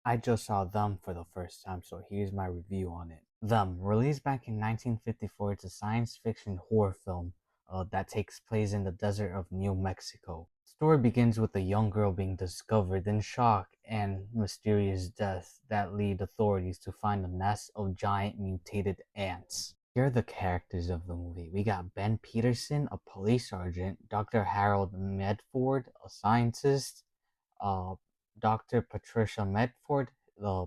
I just saw Them for the first time, so here's my review on it. Them, released back in 1954, it's a science fiction horror film that takes place in the desert of New Mexico. The story begins with a young girl being discovered in shock and mysterious death that lead authorities to find a nest of giant mutated ants. Here are the characters of the movie. We got Ben Peterson, a police sergeant, Dr. Harold Medford, a scientist, uh, Dr. Patricia Medford, the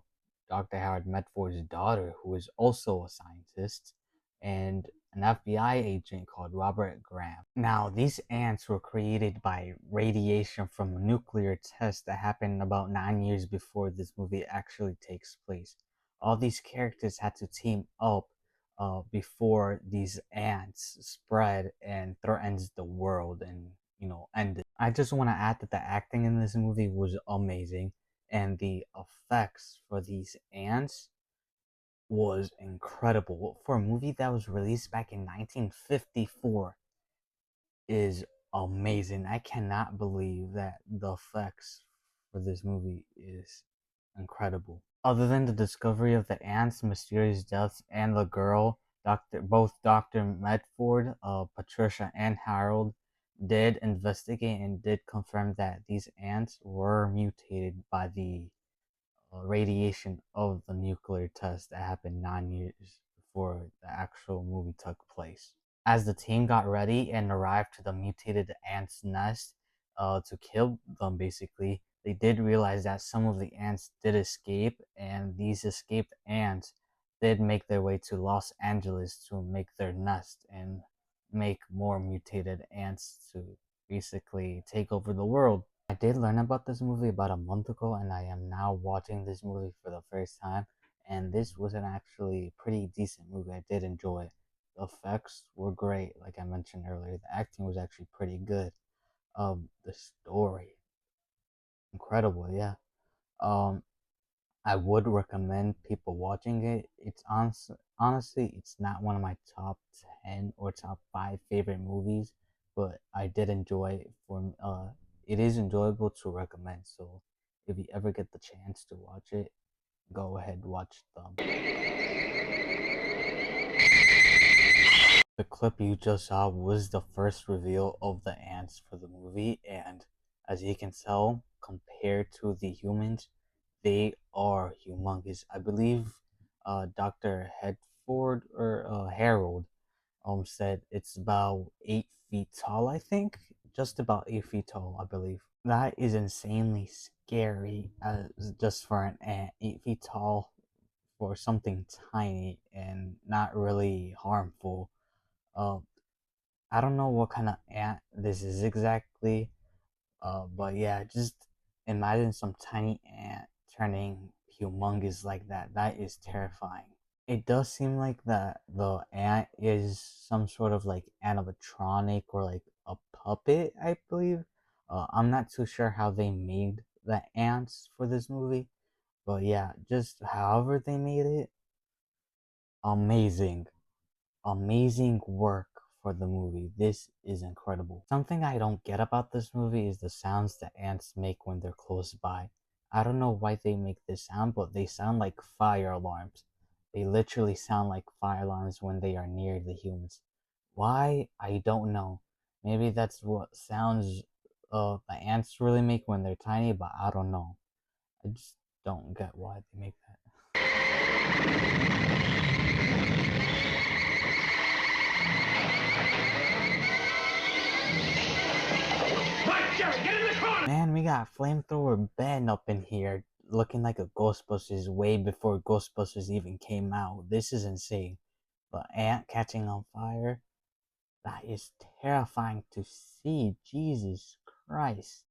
Dr. Howard Medford's daughter, who is also a scientist, and an FBI agent called Robert Graham. Now, these ants were created by radiation from a nuclear test that happened about 9 years before this movie actually takes place. All these characters had to team up before these ants spread and threatens the world and ended. I just want to add that the acting in this movie was amazing, and the effects for these ants was incredible for a movie that was released back in 1954 is amazing. I cannot believe that the effects for this movie is incredible. Other than the discovery of the ants, mysterious deaths, and the girl, Dr. Medford, Patricia, and Harold did investigate and did confirm that these ants were mutated by the radiation of the nuclear test that happened 9 years before the actual movie took place. As the team got ready and arrived to the mutated ants' nest to kill them, basically, they did realize that some of the ants did escape, and these escaped ants did make their way to Los Angeles to make their nest and make more mutated ants to basically take over the world. I did learn about this movie about a month ago, and I am now watching this movie for the first time. And this was an actually pretty decent movie. I did enjoy it. The effects were great, like I mentioned earlier. The acting was actually pretty good. The story, incredible, yeah. Um, I would recommend people watching it. Honestly, it's not one of my top 10 or top 5 favorite movies, but I did enjoy it. It is enjoyable to recommend. So if you ever get the chance to watch it, go ahead watch them. The clip you just saw was the first reveal of the ants for the movie, and as you can tell, compared to the humans, they are humongous. I believe Dr. Hedford or Harold said it's about 8 feet tall, I think. Just about 8 feet tall, I believe. That is insanely scary just for an ant. 8 feet tall for something tiny and not really harmful. Uh, I don't know what kind of ant this is exactly, but yeah, just imagine some tiny ant turning humongous like that. That is terrifying. It does seem like that the ant is some sort of like animatronic or like a puppet, I believe. I'm not too sure how they made the ants for this movie, but yeah, just however they made it, amazing. Amazing work for the movie. This is incredible. Something I don't get about this movie is the sounds the ants make when they're close by. I don't know why they make this sound, but they sound like fire alarms. They literally sound like fire alarms when they are near the humans. Why? I don't know. Maybe that's what sounds the ants really make when they're tiny, but I don't know. I just don't get why they make that. Man, we got Flamethrower Ben up in here looking like a Ghostbusters way before Ghostbusters even came out. This is insane. The ant catching on fire, that is terrifying to see. Jesus Christ.